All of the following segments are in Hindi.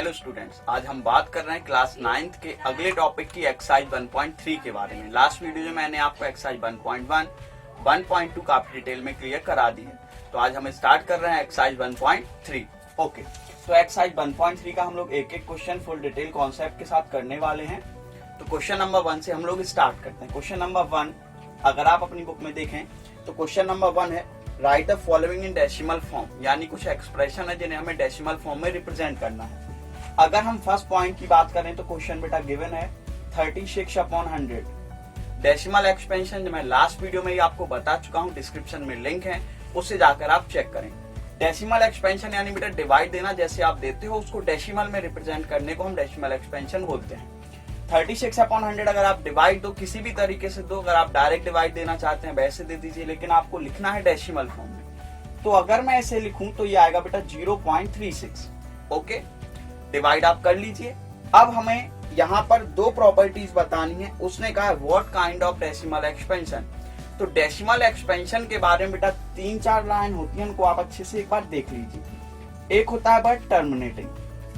हेलो स्टूडेंट्स, आज हम बात कर रहे हैं क्लास 9th के अगले टॉपिक की एक्सरसाइज 1.3 के बारे में। लास्ट वीडियो में मैंने आपको एक्सरसाइज 1.1, 1.2 काफी डिटेल में क्लियर करा दी है। तो आज हम स्टार्ट कर रहे हैं एक्सरसाइज 1.3। ओके, तो एक्सरसाइज 1.3 का हम लोग एक एक क्वेश्चन फुल डिटेल कॉन्सेप्ट के साथ करने वाले हैं। तो क्वेश्चन नंबर 1 से हम लोग स्टार्ट करते हैं। क्वेश्चन नंबर 1 अगर आप अपनी बुक में देखें तो क्वेश्चन नंबर 1 है right the following in decimal form, यानी कुछ एक्सप्रेशन है जिन्हें हमें डेसिमल फॉर्म में रिप्रेजेंट करना है। अगर हम फर्स्ट पॉइंट की बात करें तो क्वेश्चन बेटा गिवन है 36/100। डेसिमल एक्सपेंशन जो मैं लास्ट वीडियो में ही आपको बता चुका हूं, डिस्क्रिप्शन में लिंक है, उससे जाकर आप चेक करें। डेसिमल एक्सपेंशन यानी बेटा डिवाइड देना, जैसे आप देते हो उसको डेसिमल में रिप्रेजेंट करने को हम डेसिमल एक्सपेंशन बोलते हैं। 36/100 अगर आप डिवाइड दो, किसी भी तरीके से दो, अगर आप डायरेक्ट डिवाइड देना चाहते हैं वैसे दे दीजिए, लेकिन आपको लिखना है डेसिमल फॉर्म में। तो अगर मैं ऐसे लिखूं तो ये आएगा बेटा 0.36। ओके, डिवाइड आप कर लीजिए। अब हमें यहाँ पर दो प्रॉपर्टीज बतानी है। उसने कहा है what kind of decimal expansion. तो डेसिमल एक्सपेंशन के बारे में बेटा 3-4 लाइन होती है, उनको आप अच्छे से एक बार देख लीजिए। एक होता है बट टर्मिनेटिंग।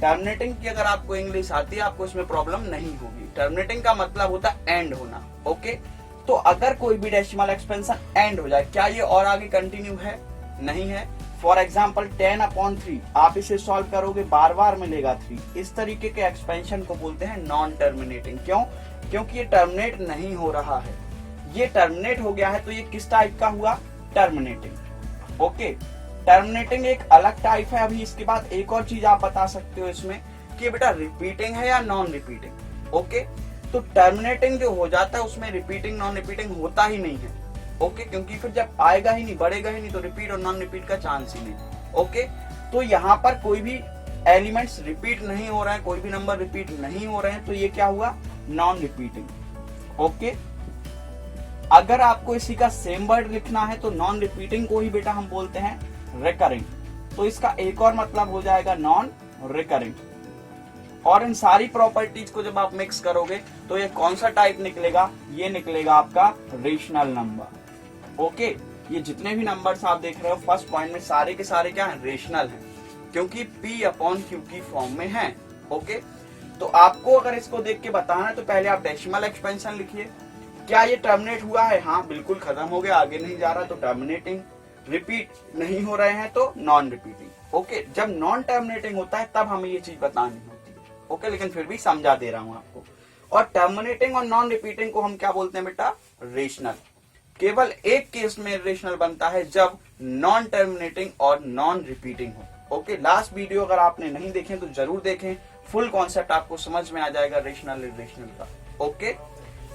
टर्मिनेटिंग की अगर आपको इंग्लिश आती है आपको इसमें प्रॉब्लम नहीं होगी। टर्मिनेटिंग का मतलब होता है एंड होना। ओके, तो अगर कोई भी डेसिमल एक्सपेंशन एंड हो जाए, क्या ये और आगे कंटिन्यू है? नहीं है। फॉर एग्जाम्पल 10/3 आप इसे सॉल्व करोगे, बार बार मिलेगा 3। इस तरीके के एक्सपेंशन को बोलते हैं नॉन टर्मिनेटिंग। क्यों? क्योंकि ये टर्मिनेट नहीं हो रहा है। ये टर्मिनेट हो गया है तो ये किस टाइप का हुआ? टर्मिनेटिंग। ओके, टर्मिनेटिंग एक अलग टाइप है। अभी इसके बाद एक और चीज आप बता सकते हो इसमें कि बेटा रिपीटिंग है या नॉन रिपीटिंग। ओके, तो टर्मिनेटिंग जो हो जाता है उसमें रिपीटिंग नॉन रिपीटिंग होता ही नहीं है। ओके, क्योंकि फिर जब आएगा ही नहीं, बढ़ेगा ही नहीं, तो रिपीट और नॉन रिपीट का चांस ही नहीं। ओके, तो यहाँ पर कोई भी एलिमेंट्स रिपीट नहीं हो रहे हैं, कोई भी नंबर रिपीट नहीं हो रहे हैं, तो ये क्या हुआ? Non repeating. ओके, अगर आपको इसी का सेम वर्ड लिखना है तो नॉन रिपीटिंग को ही बेटा हम बोलते हैं रिकरिंग। तो इसका एक और मतलब हो जाएगा नॉन रिकरिंग। और इन सारी प्रॉपर्टीज को जब आप मिक्स करोगे तो ये कौन सा टाइप निकलेगा? ये निकलेगा आपका रेशनल नंबर। ओके, ये जितने भी नंबर्स आप देख रहे हो फर्स्ट पॉइंट में सारे के सारे क्या है? रेशनल है, क्योंकि P/Q की फॉर्म में है। ओके, तो आपको अगर इसको देख के बताना है तो पहले आप डेसिमल एक्सपेंशन लिखिए। क्या ये टर्मिनेट हुआ है? हाँ, बिल्कुल खत्म हो गया, आगे नहीं जा रहा तो टर्मिनेटिंग। रिपीट नहीं हो रहे हैं तो नॉन रिपीटिंग। ओके, जब नॉन टर्मिनेटिंग होता है तब हमें ये चीज बतानी होती है। ओके, लेकिन फिर भी समझा दे रहा हूं आपको। और टर्मिनेटिंग और नॉन रिपीटिंग को हम क्या बोलते हैं बेटा? रेशनल। केवल एक केस में रेशनल बनता है जब नॉन टर्मिनेटिंग और नॉन रिपीटिंग हो। ओके, लास्ट वीडियो अगर आपने नहीं देखे तो जरूर देखें, फुल कॉन्सेप्ट आपको समझ में आ जाएगा रेशनल इरेशनल का। ओके,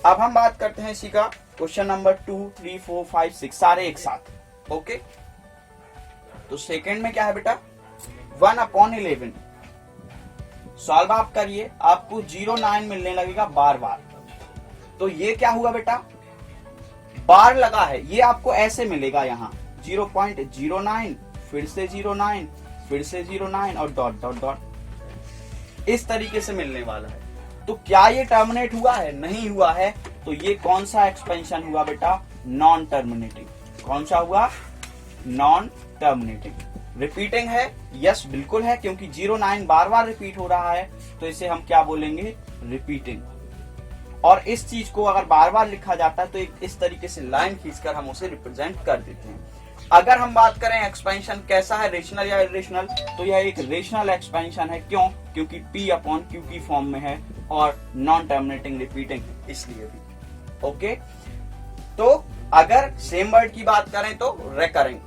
अब हम बात करते हैं इसी का क्वेश्चन नंबर 2, 3, 4, 5, 6 सारे एक साथ। ओके, तो सेकंड में क्या है बेटा? 1/11। सॉल्व आप करिए, आपको 0.9 मिलने लगेगा बार बार। तो ये क्या हुआ बेटा? बार लगा है, ये आपको ऐसे मिलेगा यहाँ 0.09, फिर से 0.9, फिर से 0.9 और डॉट डॉट डॉट, इस तरीके से मिलने वाला है। तो क्या ये टर्मिनेट हुआ है? नहीं हुआ है। तो ये कौन सा एक्सपेंशन हुआ बेटा? Non terminating. कौन सा हुआ? Non terminating. रिपीटिंग है? यस, बिल्कुल है, क्योंकि 0.9 बार बार रिपीट हो रहा है, तो इसे हम क्या बोलेंगे? रिपीटिंग। और इस चीज को अगर बार बार लिखा जाता है तो एक इस तरीके से लाइन खींचकर हम उसे रिप्रेजेंट कर देते हैं। अगर हम बात करें एक्सपेंशन कैसा है, रेशनल या इरेशनल, तो यह एक रेशनल एक्सपेंशन है। क्यों? क्योंकि P/Q की फॉर्म में है और नॉन टर्मिनेटिंग रिपीटिंग है, इसलिए भी। ओके, तो अगर सेम वर्ड की बात करें तो रिकरिंग।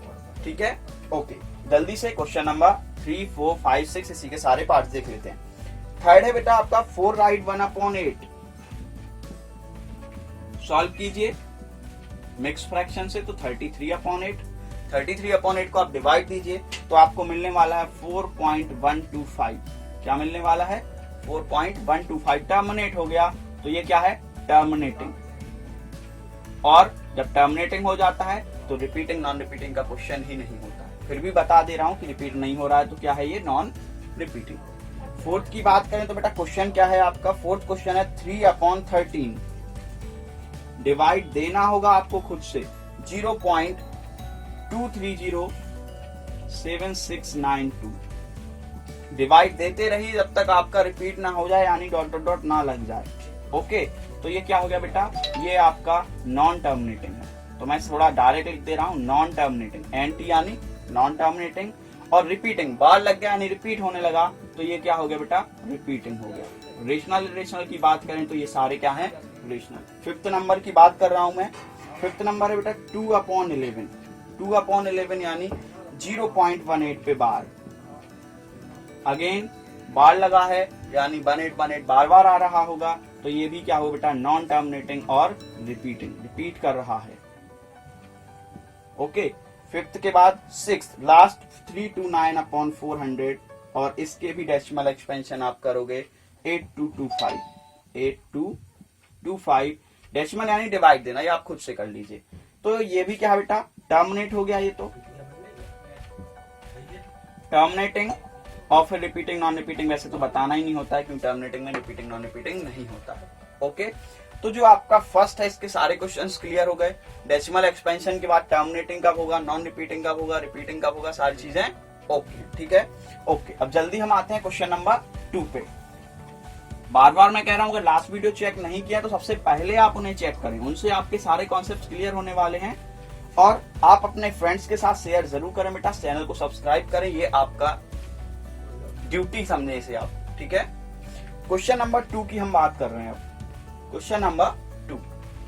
ठीक है, ओके, जल्दी से क्वेश्चन नंबर 3, 4, 5, 6 इसी के सारे पार्ट्स देख लेते हैं। थर्ड है बेटा आपका 4 राइट 1/8। सॉल्व कीजिए मिक्स फ्रैक्शन से, तो 33/8। 33/8 को आप डिवाइड दीजिए तो आपको मिलने वाला है 4.125। क्या मिलने वाला है? 4.125। टर्मिनेट हो गया तो ये क्या है? टर्मिनेटिंग। और जब टर्मिनेटिंग हो जाता है तो रिपीटिंग नॉन रिपीटिंग का क्वेश्चन ही नहीं होता है। फिर भी बता दे रहा हूं कि रिपीट नहीं हो रहा है तो क्या है? ये नॉन रिपीटिंग। फोर्थ की बात करें तो बेटा क्वेश्चन क्या है आपका? फोर्थ क्वेश्चन है 3/13। डिवाइड देना होगा आपको खुद से। 0.2307692 डिवाइड देते रहिए जब तक आपका रिपीट ना हो जाए, यानी डॉट डॉट डॉट ना लग जाए। ओके, तो ये क्या हो गया बेटा, ये आपका नॉन टर्मिनेटिंग है। तो मैं थोड़ा डायरेक्ट लिख दे रहा हूँ, नॉन टर्मिनेटिंग, एनटी यानी नॉन टर्मिनेटिंग, और रिपीटिंग, बार लग गया यानी रिपीट होने लगा, तो ये क्या हो गया बेटा, रिपीटिंग हो गया। रेशनल इरेशनल की बात करें तो ये सारे क्या है, रेशनल। फिफ्थ नंबर की बात कर रहा हूं मैं। फिफ्थ नंबर है बेटा 2/11। 2/11 यानी 0.18 पे बार। अगेन बार लगा है यानी 18 बार बार आ रहा होगा, तो ये भी क्या हो बेटा, नॉन टर्मिनेटिंग और रिपीटिंग, रिपीट कर रहा है। ओके, फिफ्थ के बाद सिक्स, लास्ट 329/400, और इसके भी डेसिमल एक्सपेंशन आप करोगे 8225। 8225 डेसिमल यानी डिवाइड देना, ये आप खुद से कर लीजिए। तो ये भी क्या है बेटा, टर्मिनेट हो गया। ये तो टर्मिनेटिंग और फिर रिपीटिंग नॉन रिपीटिंग वैसे तो बताना ही नहीं होता है, क्योंकि टर्मिनेटिंग में रिपीटिंग नॉन रिपीटिंग नहीं होता। ओके, तो जो आपका फर्स्ट है इसके सारे क्वेश्चंस क्लियर हो गए। डेसिमल एक्सपेंशन के बाद टर्मिनेटिंग कब होगा, नॉन रिपीटिंग कब होगा, रिपीटिंग कब होगा, सारी चीजें ओके, ठीक है। ओके, अब जल्दी हम आते हैं क्वेश्चन नंबर 2 पे। बार बार मैं कह रहा हूं, अगर लास्ट वीडियो चेक नहीं किया तो सबसे पहले आप उन्हें चेक करें, उनसे आपके सारे कॉन्सेप्ट क्लियर होने वाले हैं। और आप अपने फ्रेंड्स के साथ शेयर जरूर करें बेटा, चैनल को सब्सक्राइब करें, ये आपका ड्यूटी समझे इसे आप, ठीक है। क्वेश्चन नंबर 2 की हम बात कर रहे हैं अब। क्वेश्चन नंबर 2,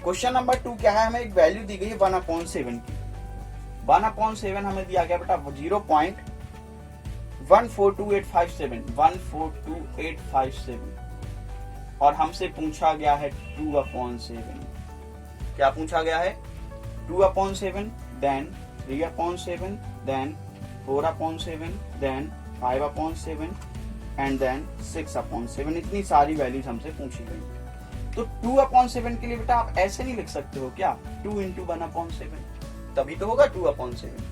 क्वेश्चन नंबर 2 क्या है, हमें एक वैल्यू दी गई है 1/7 की। 1/7 हमें दिया गया बेटा 0.142857, 142857, और हमसे पूछा गया है 2/7। क्या पूछा गया है, 2/7, then 3/7, then 4/7, then 5/7 and then 6/7। इतनी सारी वैल्यूज हमसे पूछी गई। तो 2/7 के लिए बेटा आप ऐसे नहीं लिख सकते हो क्या, 2 × 1/7, तभी तो होगा 2/7।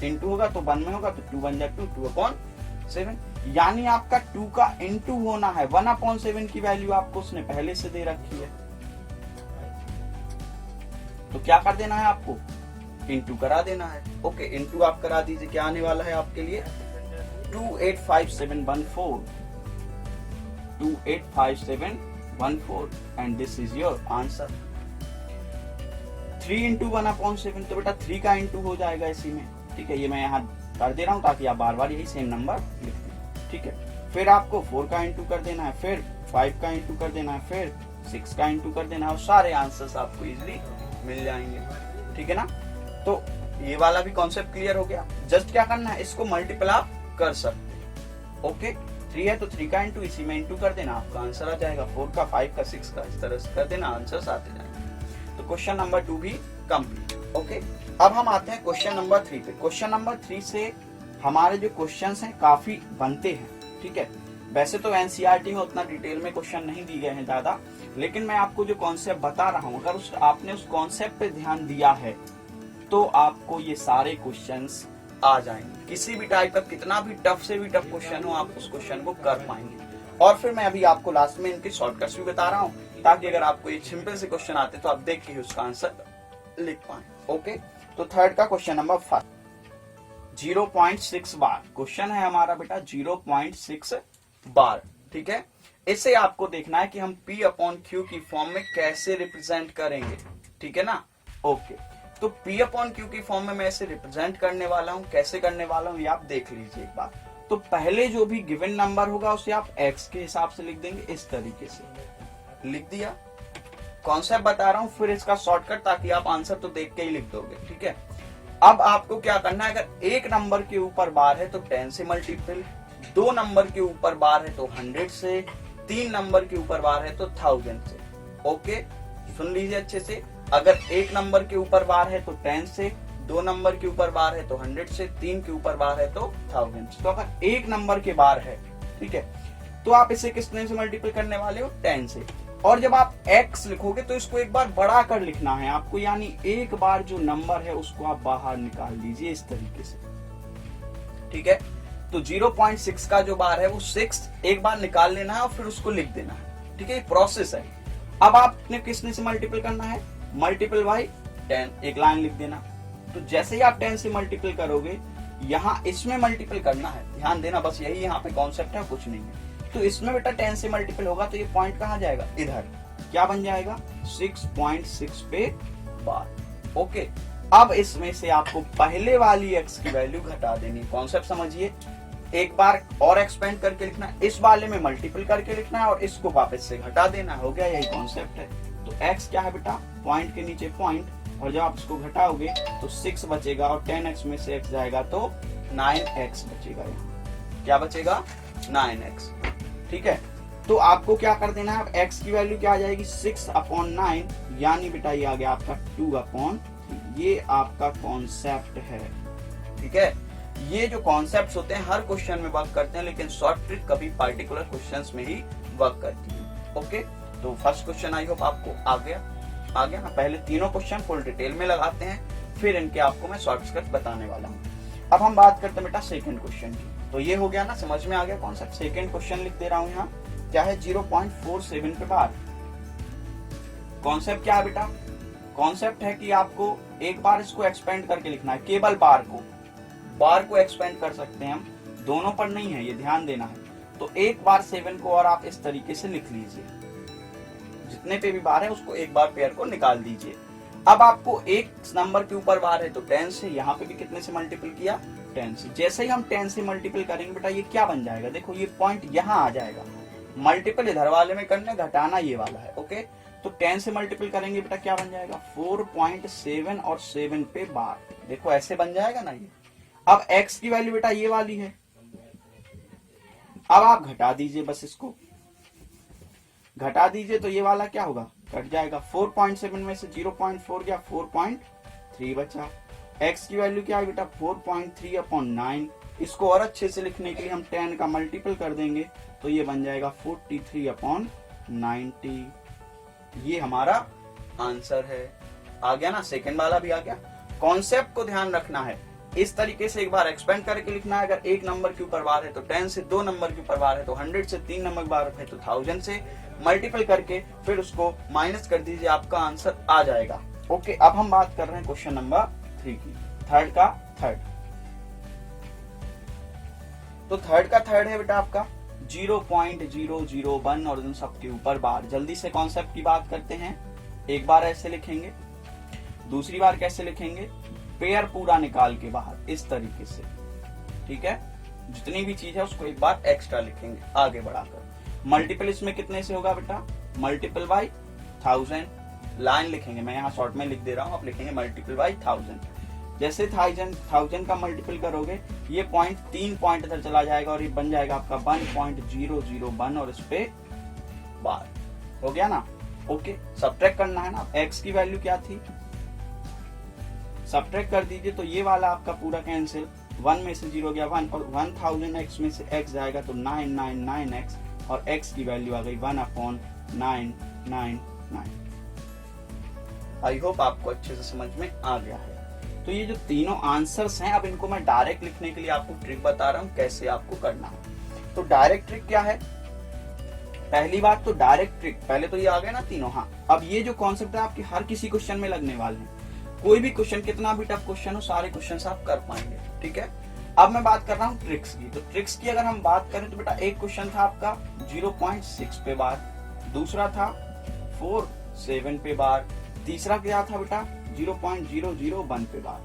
इंटू होगा तो 1 में होगा, तो 2 बन जाए 2/7, यानी आपका 2 का इंटू होना है। 1/7 की वैल्यू आपको उसने पहले से दे रखी है, तो क्या कर देना है आपको, इंटू करा देना है। ओके, इंटू आप करा दीजिए, क्या आने वाला है आपके लिए 285714, 285714, and this is your answer. 3 × 1/7, तो बेटा 3 का इंटू हो जाएगा इसी में, ठीक है। ये मैं यहाँ कर दे रहा हूँ ताकि आप बार बार यही सेम नंबर लिख दें, ठीक है। फिर आपको 4 का इंटू कर देना है, फिर 5 का इंटू कर देना है, फिर 6 का इंटू कर देना है, और सारे आंसर्स आपको इजीली मिल जाएंगे, ठीक है ना। तो ये वाला भी कॉन्सेप्ट क्लियर हो गया। जस्ट क्या करना है, इसको मल्टीपल आप कर सकते हैं। ओके, 3 है तो 3 का इंटू इसी में इंटू कर देना, आपका आंसर आ जाएगा। 4 का, 5 का, 6 का, इस तरह से कर देना, आंसर्स आते जाएंगे। तो क्वेश्चन नंबर 2 भी कंप्लीट। ओके, अब हम आते हैं क्वेश्चन नंबर 3 पे। क्वेश्चन नंबर 3 से हमारे जो क्वेश्चंस हैं काफी बनते हैं, ठीक है। वैसे तो एनसीईआरटी में उतना डिटेल में क्वेश्चन नहीं दिए गए हैं ज्यादा, लेकिन मैं आपको जो कॉन्सेप्ट बता रहा हूँ, अगर आपने उस कॉन्सेप्ट पे ध्यान दिया है तो आपको ये सारे क्वेश्चंस आ जाएंगे। किसी भी टाइप का कितना भी टफ से भी टफ क्वेश्चन हो, आप उस क्वेश्चन को कर पाएंगे। और फिर मैं अभी आपको लास्ट में इनके शॉर्टकट्स भी बता रहा हूँ, ताकि अगर आपको ये सिंपल से क्वेश्चन आते तो आप देख के उसका आंसर लिख पाए। ओके, तो थर्ड का क्वेश्चन नंबर 5, 0.6 बार क्वेश्चन है हमारा बेटा, 0.6 बार, ठीक है। इसे आपको देखना है कि हम P/Q की फॉर्म में कैसे रिप्रेजेंट करेंगे, ठीक है ना। ओके, तो P/Q की फॉर्म में मैं इसे रिप्रेजेंट करने वाला हूं, कैसे करने वाला हूं ये आप देख लीजिए एक बार। तो पहले जो भी गिवन नंबर होगा उसे आप x के हिसाब से लिख देंगे, इस तरीके से लिख दिया। कॉन्सेप्ट बता रहा हूं, फिर इसका शॉर्टकट, ताकि आप आंसर तो देख के ही लिख दोगे, ठीक है। अब आपको क्या करना है, अगर एक नंबर के ऊपर बार है तो 10 से मल्टीपल, 2 नंबर के ऊपर बार है तो 100 से, 3 नंबर के ऊपर बार है तो 1000 से। ओके, सुन लीजिए अच्छे से। अगर एक नंबर के ऊपर बार है तो 10 से, 2 नंबर के ऊपर बार है तो 100 से, 3 के ऊपर बार है तो 1000 से। तो अगर एक नंबर के बार है, ठीक है, तो आप इसे कितने से मल्टीपल करने वाले हो, 10 से। और जब आप x लिखोगे तो इसको एक बार बढ़ा कर लिखना है आपको, यानी एक बार जो नंबर है उसको आप बाहर निकाल लीजिए इस तरीके से, ठीक है। तो 0.6 का जो बार है वो 6 एक बार निकाल लेना है और फिर उसको लिख देना है, ठीक है। प्रोसेस है। अब आपने किसने से मल्टीपल करना है, मल्टीपल बाई 10, एक लाइन लिख देना। तो जैसे ही आप 10 से मल्टीपल करोगे यहाँ इसमें मल्टीपल करना है, ध्यान देना, बस यही यहाँ पे कॉन्सेप्ट है, कुछ नहीं है। तो इसमें बेटा 10 से मल्टीपल होगा तो ये पॉइंट कहाँ जाएगा, इधर, क्या बन जाएगा 6.6 पे बार। ओके, अब इसमें से आपको पहले वाली x की वैल्यू घटा देनी, कॉन्सेप्ट समझिए। एक बार और एक्सपेंड करके लिखना है, इस वाले में मल्टीपल करके लिखना है और इसको वापस से घटा देना, हो गया, यही कॉन्सेप्ट है। तो x क्या है बेटा, पॉइंट के नीचे पॉइंट, और जब आप इसको घटाओगे तो 6 बचेगा और 10x में से x जाएगा तो 9x बचेगा। यहाँ क्या बचेगा, 9x। ठीक है, तो आपको क्या कर देना है, अब x की वैल्यू क्या आ जाएगी 6/9, यानी बेटा ये आ गया आपका 2/3। ये आपका कॉन्सेप्ट है। ठीक है, ये जो कॉन्सेप्ट्स होते हैं हर क्वेश्चन में वर्क करते हैं, लेकिन शॉर्ट ट्रिक कभी पार्टिकुलर क्वेश्चंस में ही वर्क करती है। ओके, तो फर्स्ट क्वेश्चन आई होप आपको आ गया ना। पहले तीनों क्वेश्चन फुल डिटेल में लगाते हैं, फिर इनके आपको मैं शॉर्टकट बताने वाला हूँ। अब हम बात करते हैं बेटा सेकंड क्वेश्चन की। तो ये हो गया ना, समझ में आ गया कॉन्सेप्ट। सेकंड क्वेश्चन लिख दे रहा हूँ यहाँ, क्या है 0.47 पे बार। कॉन्सेप्ट क्या है बेटा, कॉन्सेप्ट है कि आपको एक बार इसको एक्सपेंड करके लिखना है, केवल बार को एक्सपेंड कर सकते हैं हम, दोनों पर नहीं है, ये ध्यान देना है। तो एक बार 7 को और आप इस तरीके से लिख लीजिए, जितने पे भी बार है उसको एक बार पेयर को निकाल दीजिए। अब आपको एक नंबर के ऊपर बार है तो 10 से, यहाँ पे भी कितने से मल्टीपल किया, 10 से। जैसे ही हम 10 से मल्टीपल करेंगे बेटा ये क्या बन जाएगा, देखो ये पॉइंट यहाँ आ जाएगा, मल्टीपल इधर वाले में करने, घटाना ये वाला है। ओके, तो 10 से मल्टीपल करेंगे बेटा क्या बन जाएगा 4.7 और 7 पे बार, देखो ऐसे बन जाएगा ना ये। अब x की वैल्यू बेटा ये वाली है, अब आप घटा दीजिए, बस इसको घटा दीजिए तो ये वाला क्या होगा, कट जाएगा। 4.7 में से 0.4 गया, 4.3 बचा। x की वैल्यू क्या है बेटा 4.3/9। इसको और अच्छे से लिखने के लिए हम 10 का मल्टीपल कर देंगे तो ये बन जाएगा 43/90। ये हमारा आंसर है। आ गया ना, सेकंड वाला भी आ गया। कॉन्सेप्ट को ध्यान रखना है, इस तरीके से एक बार एक्सपेंड करके लिखना है। अगर एक नंबर के ऊपर बार है तो 10 से, 2 नंबर के ऊपर बार है तो 100 से, 3 नंबर बार है तो 1000 से मल्टीपल करके फिर उसको माइनस कर दीजिए, आपका आंसर आ जाएगा। ओके, अब हम बात कर रहे हैं क्वेश्चन नंबर 3 की, थर्ड का थर्ड। तो थर्ड का थर्ड है बेटा आपका 0.001 और इन सबके ऊपर बार। जल्दी से कॉन्सेप्ट की बात करते हैं। एक बार ऐसे लिखेंगे, दूसरी बार कैसे लिखेंगे, पेयर पूरा निकाल के बाहर इस तरीके से। ठीक है, जितनी भी चीज है उसको एक बार एक्स्ट्रा लिखेंगे आगे बढ़ाकर। मल्टीपल इसमें कितने से होगा बेटा, मल्टीपल बाई 1000, लाइन लिखेंगे, मैं यहाँ शॉर्ट में लिख दे रहा हूँ, आप लिखेंगे मल्टीपल बाई 1000। जैसे 1000 का मल्टीपल करोगे ये पॉइंट 3 पॉइंट इधर चला जाएगा और ये बन जाएगा आपका 1.001 और इस पे बार। हो गया ना। ओके, सब्ट्रैक्ट करना है ना, x की वैल्यू क्या थी, सब्ट्रैक्ट कर दीजिए तो ये वाला आपका पूरा कैंसिल, 1 में से 0 गया 1 और 1000x में से x जाएगा तो 999x और x की वैल्यू आ गई 1/999। आई होप आपको अच्छे से समझ में आ गया है। तो ये जो तीनों आंसर्स हैं, अब इनको मैं डायरेक्ट लिखने के लिए आपको ट्रिक बता रहा हूँ कैसे आपको करना है। तो डायरेक्ट ट्रिक क्या है, पहली बात तो डायरेक्ट ट्रिक, पहले तो ये आ गया ना तीनों। हाँ, अब ये जो कॉन्सेप्ट है आपके हर किसी क्वेश्चन में लगने वाले हैं, कोई भी क्वेश्चन कितना भी टफ क्वेश्चन हो सारे क्वेश्चन आप कर पाएंगे। ठीक है, अब मैं बात कर रहा हूँ ट्रिक्स की। तो ट्रिक्स की अगर हम बात करें तो बेटा एक क्वेश्चन था आपका 0.6 पे बार, दूसरा था 4.7 पे बार, तीसरा क्या था बेटा 0.001 पे बार।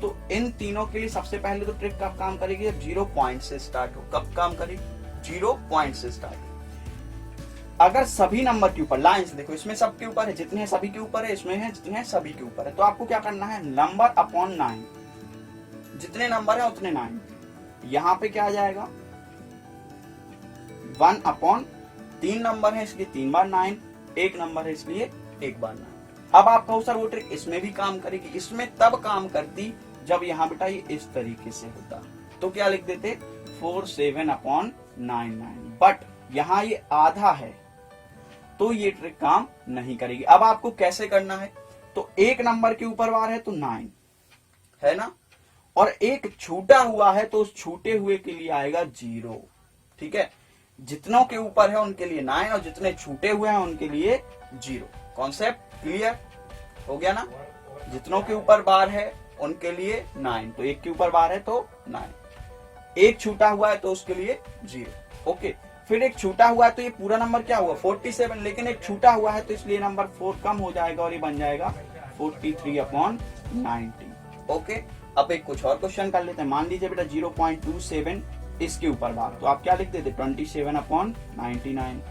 तो इन तीनों के लिए सबसे पहले तो ट्रिक कब काम करेगी, जब 0 पॉइंट से स्टार्ट हो। कब काम करेगी, 0 पॉइंट से स्टार्ट हो। अगर सभी नंबर के ऊपर, लाइन से देखो, इसमें सबके ऊपर है, जितने सभी के ऊपर है, इसमें है जितने सभी के ऊपर है, तो आपको क्या करना है, नंबर अपॉन 9, जितने नंबर है उतने 9। यहां पे क्या आ जाएगा 1/3 नंबर है इसलिए 3 बार 9, एक नंबर है इसलिए 1 बार 9। अब आप कहो सर वो ट्रिक इसमें भी काम करेगी, इसमें तब काम करती जब यहाँ बेटा ये इस तरीके से होता, तो क्या लिख देते 47/99, बट यहाँ ये आधा है तो ये ट्रिक काम नहीं करेगी। अब आपको कैसे करना है, तो एक नंबर के ऊपर बार है तो 9 है ना, और एक छूटा हुआ है तो उस छूटे हुए के लिए आएगा 0। ठीक है, जितनों के ऊपर है उनके लिए 9 और जितने छूटे हुए हैं उनके लिए 0। कॉन्सेप्ट क्लियर हो गया ना, जितनों के ऊपर बार है उनके लिए 9, तो 1 के ऊपर बार है तो 9, एक छूटा हुआ है तो उसके लिए 0। ओके, फिर एक छूटा हुआ है तो ये पूरा नंबर क्या हुआ 47, लेकिन एक छूटा हुआ है तो इसलिए नंबर 4 कम हो जाएगा और ये बन जाएगा 43/90। ओके, अब एक कुछ और क्वेश्चन कर लेते हैं। मान लीजिए बेटा 0.27 इसके ऊपर बार, तो आप क्या लिख देते 27/99।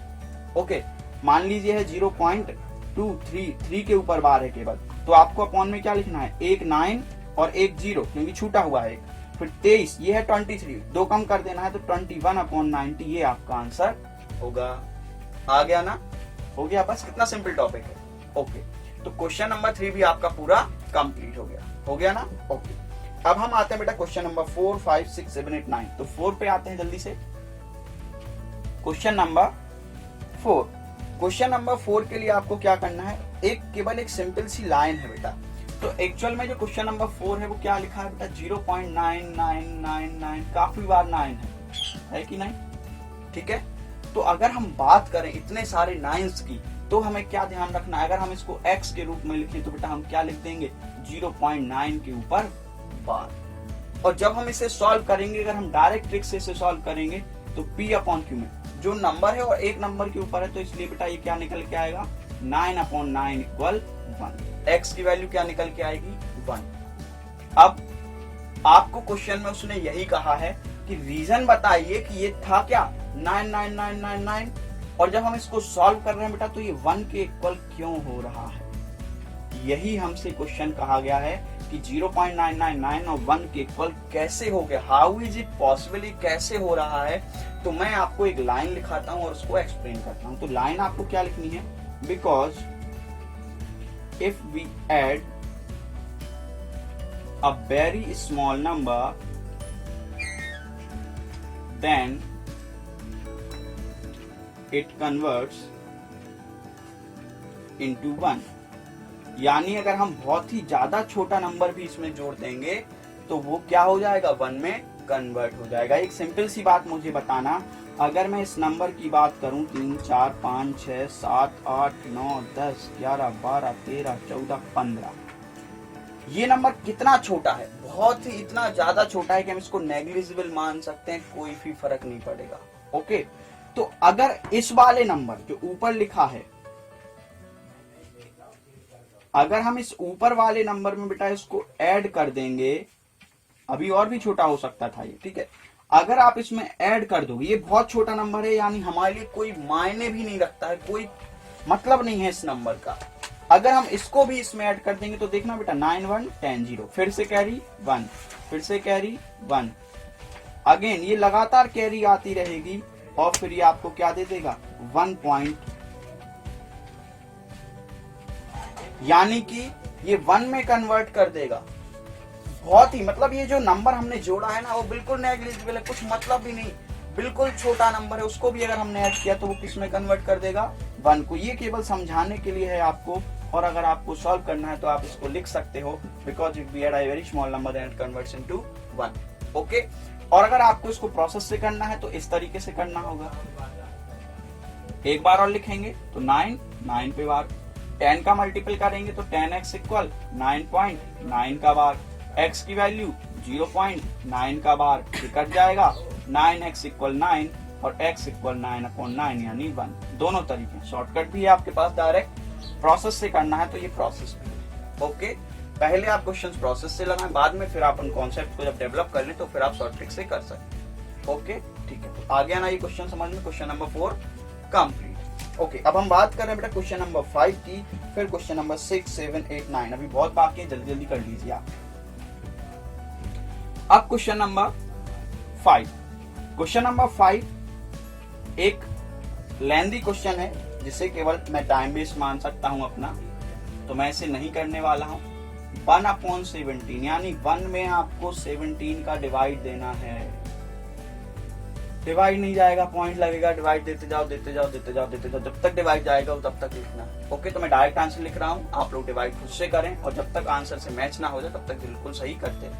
ओके, मान लीजिए है 0.233 के ऊपर बार है केवल, तो आपको अपॉन में क्या लिखना है, एक 9 और एक 0 क्योंकि छूटा हुआ है। फिर 23, ये है 23, 2 कम कर देना है तो 21/90, ये आपका आंसर होगा। आ गया ना, हो गया, बस कितना सिंपल टॉपिक है। ओके, तो क्वेश्चन नंबर 3 भी आपका पूरा कंप्लीट हो गया ना। ओके, अब हम आते हैं बेटा क्वेश्चन नंबर 4, 5, 6, 7, 8, 9। तो 4 पे आते हैं जल्दी से। क्वेश्चन नंबर 4, क्वेश्चन नंबर 4 के लिए आपको क्या करना है, केवल एक सिंपल सी लाइन है बेटा। तो एक्चुअल में जो क्वेश्चन नंबर 4 है वो क्या लिखा है बेटा, 0.9999, काफी बार 9 है कि नहीं, ठीक है। तो अगर हम बात करें इतने सारे 9s की, तो हमें क्या ध्यान रखना है, अगर हम इसको x के रूप में लिखें तो बेटा हम क्या लिख देंगे 0.9 के ऊपर बार। और जब हम इसे सॉल्व करेंगे, अगर हम डायरेक्ट ट्रिक से इसे सॉल्व करेंगे तो p/q में जो नंबर है और एक नंबर के ऊपर है, तो इसलिए बेटा ये क्या निकल के आएगा 9/9 = 1। x की वैल्यू क्या निकल के आएगी 1। अब आपको क्वेश्चन में उसने यही कहा है कि रीजन बताइए कि ये था क्या 99999, और जब हम इसको सॉल्व कर रहे हैं बेटा तो ये 1 के इक्वल क्यों हो रहा है। यही हमसे क्वेश्चन कहा गया है कि 0.999 और 1 के इक्वल कैसे हो गया, हाउ इज इट पॉसिबल, कैसे हो रहा है। तो मैं आपको एक लाइन लिखाता हूं और उसको एक्सप्लेन करता हूं। तो लाइन आपको क्या लिखनी है, because if we add a very small number then it converts into 1। यानी अगर हम बहुत ही ज्यादा छोटा नंबर भी इसमें जोड़ देंगे तो वो क्या हो जाएगा 1 में कन्वर्ट हो जाएगा। एक सिंपल सी बात मुझे बताना, अगर मैं इस नंबर की बात करूं 3, 4, 5, 6, 7, 8, 9, 10, 11, 12, 13, 14, 15, ये नंबर कितना छोटा है, बहुत ही इतना ज्यादा छोटा है कि हम इसको नेग्लिजिबल मान सकते हैं, कोई भी फर्क नहीं पड़ेगा। ओके, तो अगर इस वाले नंबर जो ऊपर लिखा है, अगर हम इस ऊपर वाले नंबर में बेटा इसको ऐड कर देंगे, अभी और भी छोटा हो सकता था ये, ठीक है, अगर आप इसमें ऐड कर दोगे, ये बहुत छोटा नंबर है, यानी हमारे लिए कोई मायने भी नहीं रखता है, कोई मतलब नहीं है इस नंबर का। अगर हम इसको भी इसमें ऐड कर देंगे तो देखना बेटा 9 1 10 0, फिर से कैरी 1, फिर से कैरी 1, अगेन ये लगातार कैरी आती रहेगी और फिर ये आपको क्या दे देगा 1 पॉइंट, यानी कि ये 1 में कन्वर्ट कर देगा। बहुत ही मतलब ये जो नंबर हमने जोड़ा है ना वो बिल्कुल नेग्लिजिबल है, कुछ मतलब भी नहीं, बिल्कुल छोटा नंबर है, उसको भी अगर हमने ऐड किया तो वो किस में कन्वर्ट कर देगा 1 को। ये केवल समझाने के लिए है आपको, और अगर आपको सॉल्व करना है तो आप इसको लिख सकते हो, because if we add a very small number then it converts into 1। Okay, और अगर आपको इसको प्रोसेस से करना है तो इस तरीके से करना होगा, एक बार और लिखेंगे तो 9 9 पे बार, 10 का मल्टीपल करेंगे तो 10x = 9.9 का बार, x की वैल्यू 0.9 का बार, कट जाएगा 9x = 9 और x = 9/9 यानी 1। दोनों तरीके, शॉर्टकट भी है आपके पास, डायरेक्ट प्रोसेस से करना है तो ये प्रोसेस भी है। ओके, पहले आप क्वेश्चंस प्रोसेस से लगाएं, बाद में फिर आप उन कॉन्सेप्ट को जब डेवलप कर लें तो फिर आप शॉर्ट ट्रिक से कर सकते। ओके, ठीक है, तो आ गया ना ये क्वेश्चन समझ में, क्वेश्चन नंबर 4 कंप्लीट। ओके, अब हम बात कर रहे हैं बेटा क्वेश्चन नंबर 5 की, फिर क्वेश्चन नंबर 6, 7, 8, 9, अभी बहुत बाकी है, जल्दी जल्दी कर लीजिए आप। अब क्वेश्चन नंबर 5, क्वेश्चन नंबर 5 एक लेंथी क्वेश्चन है जिसे केवल मैं टाइम वेस्ट मान सकता हूं अपना, तो मैं इसे नहीं करने वाला हूं। 1/17 यानी 1 में आपको 17 का डिवाइड देना है, डिवाइड नहीं जाएगा, पॉइंट लगेगा, डिवाइड देते जाओ देते जाओ देते जाओ देते जाओ, जब तक डिवाइड जाएगा तब तक लिखना। ओके, तो मैं डायरेक्ट आंसर लिख रहा हूं, आप लोग डिवाइड खुद से करें और जब तक आंसर से मैच ना हो जाए तब तक बिल्कुल सही करते हैं।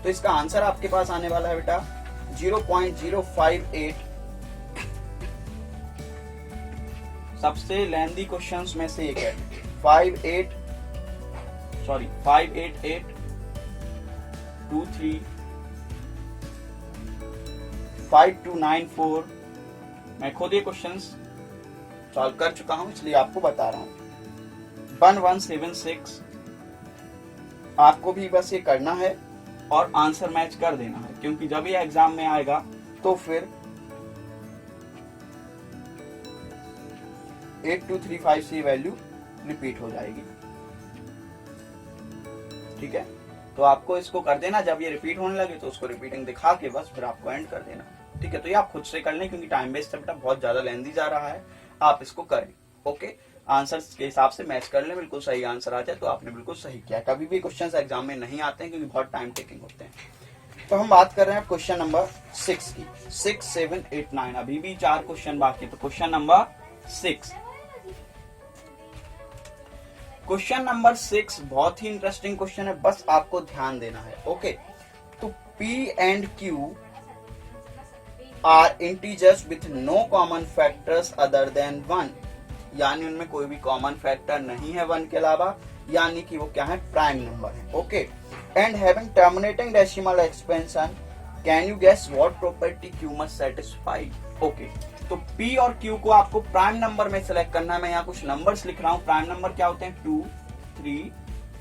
तो इसका आंसर आपके पास आने वाला है बेटा 0.058। सबसे लेंथी क्वेश्चंस में से एक है 588 8235294। मैं खुद ये क्वेश्चंस सॉल्व कर चुका हूं इसलिए आपको बता रहा हूं। 1176 आपको भी बस ये करना है और आंसर मैच कर देना है, क्योंकि जब ये एग्जाम में आएगा तो फिर 8235 से वैल्यू रिपीट हो जाएगी। ठीक है, तो आपको इसको कर देना, जब ये रिपीट होने लगे तो उसको रिपीटिंग दिखा के बस फिर आपको एंड कर देना। ठीक है, तो ये आप खुद से कर लें क्योंकि टाइम वेस्ट है बेटा, बहुत ज्यादा लेंथी जा रहा है, आप इसको करें। ओके, आंसर के हिसाब से मैच कर लें, बिल्कुल सही आंसर आ जाए तो आपने बिल्कुल सही किया। कभी भी क्वेश्चन एग्जाम में नहीं आते हैं क्योंकि बहुत टाइम टेकिंग होते हैं। तो हम बात कर रहे हैं क्वेश्चन नंबर 6 की, 6, 7, 8, 9। अभी भी 4 क्वेश्चन बाकी है। तो क्वेश्चन नंबर 6, क्वेश्चन नंबर 6 बहुत ही इंटरेस्टिंग क्वेश्चन है, बस आपको ध्यान देना है। ओके, तो P and Q are integers with no common factors other than 1, यानी उनमें कोई भी कॉमन फैक्टर नहीं है 1 के अलावा, यानी कि वो क्या है, प्राइम नंबर है। Okay, and having terminating decimal expansion, can you guess what property Q must satisfy. Okay, तो P और Q को आपको प्राइम नंबर में सेलेक्ट करना है। मैं यहाँ कुछ नंबर्स लिख रहा हूँ। प्राइम नंबर क्या होते हैं, 2, 3,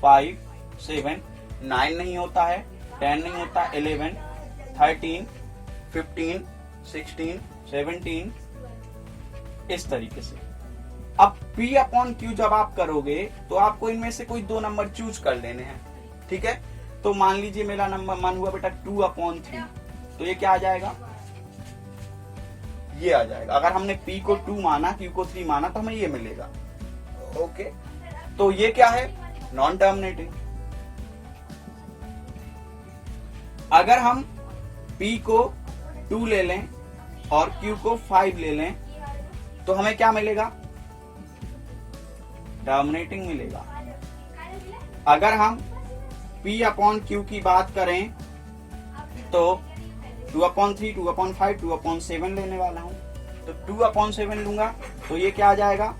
5, 7, 9 नहीं होता है, 10 नहीं होता, 11, 13, 15, 16, 17, इस तरीके से। अब P अपॉन Q जब आप करोगे तो आपको इनमें से कोई 2 नंबर चूज कर लेने हैं। ठीक है, तो मान लीजिए मेरा नंबर मन हुआ बेटा 2/3, तो ये क्या आ जाएगा, ये आ जाएगा। अगर हमने P को 2 माना, Q को 3 माना तो हमें ये मिलेगा। ओके, तो ये क्या है, नॉन टर्मिनेटिंग। अगर हम P को 2 ले लें और Q को 5 ले लें तो हमें क्या मिलेगा, टर्मिनेटिंग मिलेगा। अगर हम P अपॉन Q की बात करें तो 2/3, 2/5, 2/7 लेने वाला हूं, तो 2/7 लूंगा तो ये क्या आ जाएगा,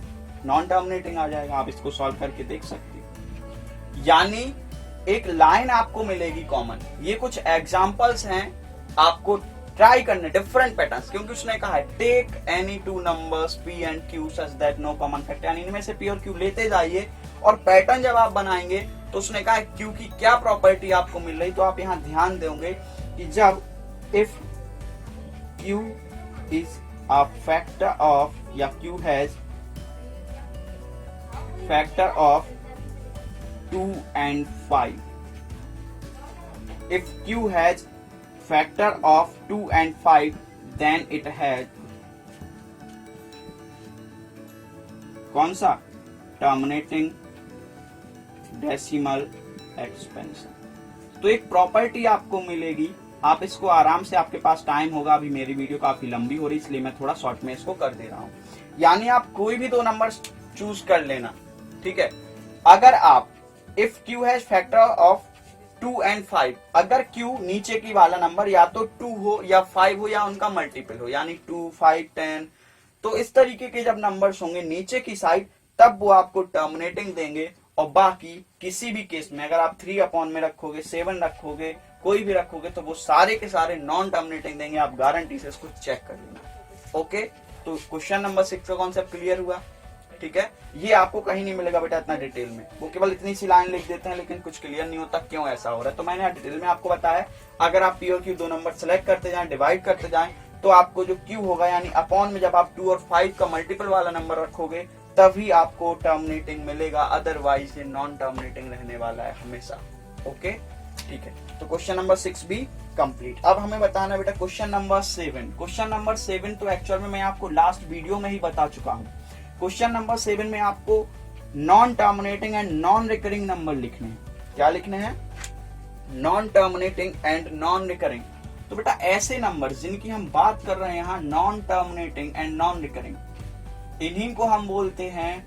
नॉन टर्मिनेटिंग आ जाएगा। आप इसको सॉल्व करके देख सकते हो, यानी एक लाइन आपको मिलेगी कॉमन। ये कुछ एग्जांपल्स हैं, आपको ट्राई करने डिफरेंट पैटर्न्स, क्योंकि उसने कहा है take any 2 numbers P and Q such that no common factor, यानी इनमें से P और Q लेते जाइए और पैटर्न जब आप बनाएंगे तो उसने कहा है Q की क्या प्रॉपर्टी आपको मिल रही। तो आप यहाँ ध्यान दोगे कि जब if Q is a factor of, या Q has factor of 2 and 5, if Q has factor of 2 and 5 then it has कौन सा, टर्मिनेटिंग डेसिमल एक्सपेंशन। तो एक प्रॉपर्टी आपको मिलेगी, आप इसको आराम से, आपके पास टाइम होगा, अभी मेरी वीडियो काफी लंबी हो रही इसलिए मैं थोड़ा शॉर्ट में इसको कर दे रहा हूं। यानी आप कोई भी 2 नंबर चूज कर लेना। ठीक है, अगर आप if Q has factor of 2 and 5, अगर Q नीचे की वाला नंबर या तो 2 हो या 5 हो या उनका मल्टीपल हो, यानी 2, 5, 10, तो इस तरीके के जब नंबर्स होंगे नीचे की साइड तब वो आपको टर्मिनेटिंग देंगे। और बाकी किसी भी केस में अगर आप 3 अपॉन में रखोगे, 7 रखोगे, कोई भी रखोगे तो वो सारे के सारे नॉन टर्मिनेटिंग देंगे। आप गारंटी से इसको चेक कर लेना। ओके, तो क्वेश्चन नंबर 6 का कॉन्सेप्ट क्लियर हुआ। ठीक है, ये आपको कहीं नहीं मिलेगा बेटा इतना डिटेल में, वो केवल इतनी सी लाइन लिख देते हैं लेकिन कुछ क्लियर नहीं होता क्यों ऐसा हो रहा है। तो मैंने डिटेल में आपको बताया, अगर आप P और Q 2 नंबर सेलेक्ट करते जाएं, डिवाइड करते जाएं, तो आपको जो Q होगा, यानी अपॉन में जब आप 2 और 5 का मल्टीपल वाला नंबर रखोगे तभी आपको टर्मिनेटिंग मिलेगा, अदरवाइज ये नॉन टर्मिनेटिंग रहने वाला है हमेशा। ओके, ठीक है, तो क्वेश्चन नंबर 6 भी कंप्लीट। अब हमें बताना बेटा क्वेश्चन नंबर 7। क्वेश्चन नंबर 7 तो एक्चुअल में मैं आपको लास्ट वीडियो में ही बता चुका हूं। क्वेश्चन नंबर 7 में आपको non terminating and non recurring number लिखने हैं। क्या लिखने हैं, non terminating and non recurring. तो बेटा ऐसे नंबर जिनकी हम बात कर रहे हैं यहाँ, non terminating and non recurring, इन्हीं को हम बोलते हैं,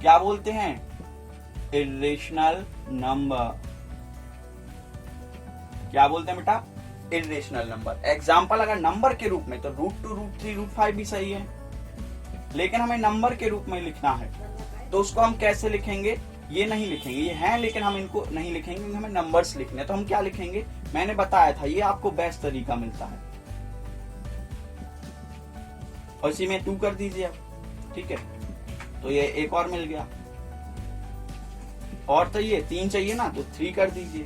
क्या बोलते हैं, इर्रेशनल नंबर। क्या बोलते हैं बेटा, इर्रेशनल नंबर। एग्जाम्पल अगर नंबर के रूप में तो √2, √3, √5 भी सही है, लेकिन हमें नंबर के रूप में लिखना है तो उसको हम कैसे लिखेंगे, ये नहीं लिखेंगे, ये हैं लेकिन हम इनको नहीं लिखेंगे क्योंकि हमें नंबर्स लिखने हैं। तो हम क्या लिखेंगे, मैंने बताया था ये आपको बेस्ट तरीका मिलता है। और इसी में 2 कर दीजिए आप, ठीक है, तो ये एक और मिल गया। और तो ये 3 चाहिए ना, तो 3 कर दीजिए।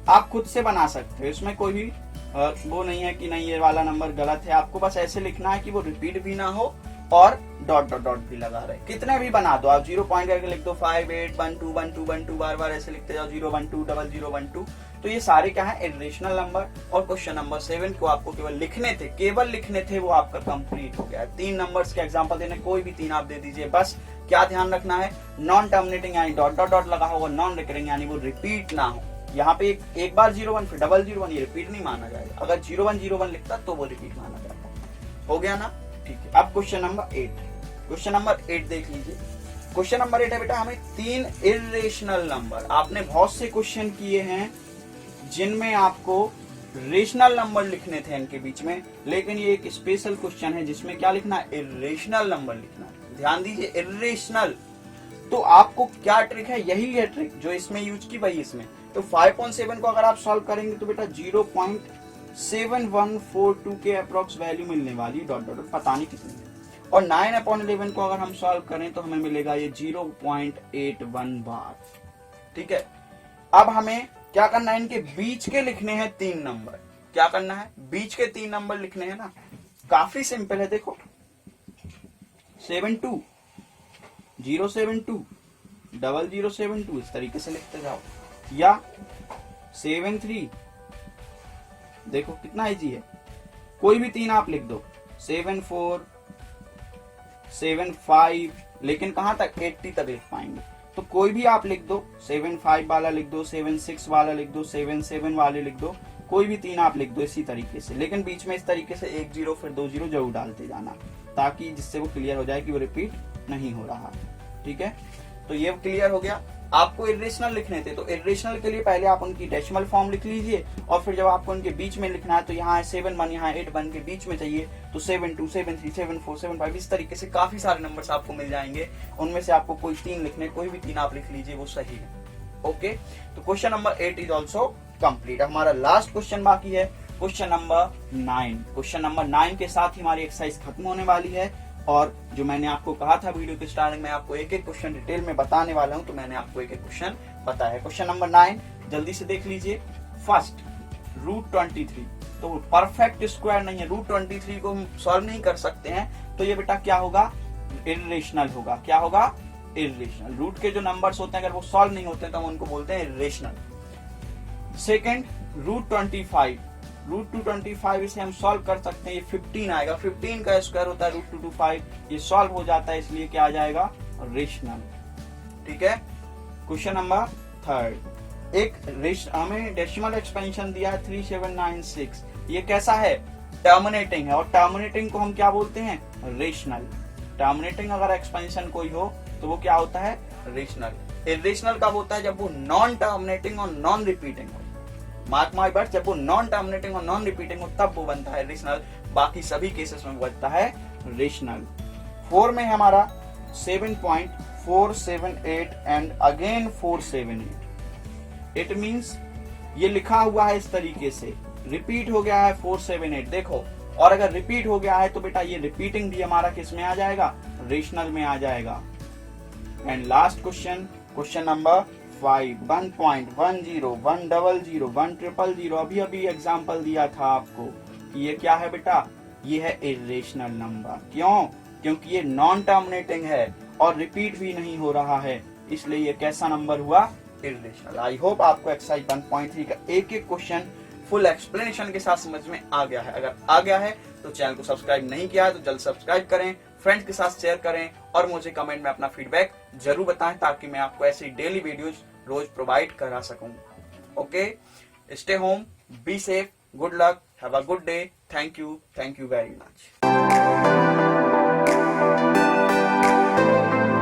आप खुद से बना सकते हो, इसमें कोई भी वो नहीं है कि नहीं ये वाला नंबर गलत है। आपको बस ऐसे लिखना है कि वो रिपीट भी ना हो और डॉट डॉट डॉट भी लगा रहे। कितने भी बना दो आप, 0 पॉइंट करके लिख दो, 5 8 1 2 1 2 1 2, बार बार ऐसे लिखते जाओ, 0 1 2 0 0 1 2। तो ये सारे क्या है, इरेशनल नंबर। और क्वेश्चन नंबर 7 को आपको केवल लिखने थे, वो आपका कंप्लीट हो गया। 3 नंबर्स के एग्जांपल देने, कोई भी 3 आप दे दीजिए। बस क्या ध्यान रखना है, नॉन टर्मिनेटिंग यानी डॉट डॉट डॉट लगा होगा, नॉन रिकरिंग यानी वो रिपीट ना हो। यहाँ पे एक बार 0 1 फिर 0 0 1, ये रिपीट नहीं माना जाएगा। अगर 0 1 0 1 लिखता तो वो रिपीट माना जाएगा। हो गया ना, ठीक है। अब क्वेश्चन नंबर 8, क्वेश्चन नंबर 8 देख लीजिए। क्वेश्चन नंबर 8 है बेटा, हमें 3 इरेशनल नंबर, आपने बहुत से क्वेश्चन किए हैं जिनमें आपको रेशनल नंबर लिखने थे इनके बीच में, लेकिन ये एक स्पेशल क्वेश्चन है जिसमें क्या लिखना है, इरेशनल नंबर लिखना है। ध्यान दीजिए, इरेशनल। तो आपको क्या ट्रिक है, यही है ट्रिक जो इसमें यूज की वही इसमें। तो 5.7 को अगर आप सॉल्व करेंगे तो बेटा 0.7142 के अप्रोक्स वैल्यू मिलने वाली, डॉट डॉट पता नहीं कितनी है। और 9/11 को अगर हम सॉल्व करें तो हमें मिलेगा ये 0.81 बार, ठीक है। अब हमें क्या करना है, इनके बीच के लिखने हैं 3 नंबर। क्या करना है, बीच के 3 नंबर लिखने हैं ना, काफी सिंपल है। देखो 72 072 0072, इस तरीके से लिखते जाओ, या 73, देखो कितना इजी है, कोई भी 3 आप लिख दो, 74 75, लेकिन कहां तक, 80 तक लिख पाएंगे। तो कोई भी आप लिख दो, 75 वाला लिख दो, 76 वाला लिख दो, 77 वाले लिख दो, कोई भी 3 आप लिख दो इसी तरीके से। लेकिन बीच में इस तरीके से 1 0 फिर 2 0 जरूर डालते जाना, ताकि जिससे वो क्लियर हो जाए कि वो रिपीट नहीं हो रहा, ठीक है। तो ये क्लियर हो गया। आपको इरेशनल लिखने थे, तो इरेशनल के लिए पहले आप उनकी डेसिमल फॉर्म लिख लीजिए, और फिर जब आपको उनके बीच में लिखना है तो यहाँ है 7 1, यहाँ 8 1 के बीच में चाहिए, तो 7 2 7 3 7 4 7 5, इस तरीके से काफी सारे नंबर्स आपको मिल जाएंगे। उनमें से आपको कोई 3 लिखने, कोई भी 3 आप लिख लीजिए, वो सही है। ओके, तो question number 8 is also complete. हमारा लास्ट क्वेश्चन बाकी है, क्वेश्चन नंबर 9। क्वेश्चन नंबर 9 के साथ ही हमारी एक्सरसाइज खत्म होने वाली है। और जो मैंने आपको कहा था वीडियो के स्टार्टिंग में, आपको एक एक क्वेश्चन डिटेल में बताने वाला हूं, तो मैंने आपको एक एक क्वेश्चन बताया। क्वेश्चन नंबर 9 जल्दी से देख लीजिए। फर्स्ट, √23, तो परफेक्ट स्क्वायर नहीं है, √23 को हम सॉल्व नहीं कर सकते हैं, तो ये बेटा क्या होगा, इरेशनल होगा। क्या होगा, इरेशनल। रूट के जो नंबर्स होते हैं अगर वो सॉल्व नहीं होते तो हम उनको बोलते हैं इरेशनल। सेकेंड, √25, √225 इसे हम सॉल्व कर सकते हैं, ये 15 आएगा, 15 का स्क्वायर होता है √225, ये सॉल्व हो जाता है, इसलिए क्या आ जाएगा, रेशनल, ठीक है। क्वेश्चन नंबर 3, एक हमें डेसिमल एक्सपेंशन दिया है 3796, ये कैसा है, टर्मिनेटिंग है, और टर्मिनेटिंग को हम क्या बोलते हैं, रेशनल। टर्मिनेटिंग अगर एक्सपेंशन कोई हो तो वो क्या होता है, रेशनल। इरेशनल कब होता है, जब वो नॉन टर्मिनेटिंग और नॉन रिपीटिंग हो। मार्क माय वर्ड, जब वो नॉन टर्मिनेटिंग और नॉन रिपीटिंग हो तब वो बनता है रेशनल, बाकी सभी केसेस में बनता है रेशनल। 4 में हमारा 7.478 एंड अगेन 478, इट मींस ये लिखा हुआ है इस तरीके से, रिपीट हो गया है 478, देखो। और अगर रिपीट हो गया है तो बेटा ये रिपीटिंग भी हमारा किस में आ जाएगा, रेशनल में आ जाएगा। And last question, question number 5, 1.10 100 100, अभी अभी एग्जाम्पल दिया था आपको, ये क्या है बेटा, ये है इरेशनल नंबर। क्यों, क्योंकि ये नॉन टर्मिनेटिंग है और रिपीट भी नहीं हो रहा है, इसलिए ये कैसा नंबर हुआ, इरेशनल। आई होप आपको एक्सरसाइज 1.3 का एक एक क्वेश्चन फुल एक्सप्लेनेशन के साथ समझ में आ गया है। अगर आ गया है तो चैनल को सब्सक्राइब नहीं किया है तो जल्द सब्सक्राइब करें, फ्रेंड्स के साथ शेयर करें, और मुझे कमेंट में अपना फीडबैक जरूर बताएं, ताकि मैं आपको ऐसी डेली वीडियोस रोज प्रोवाइड करा सकूं। Okay, stay home, be safe, good luck, have a good day, thank you very much.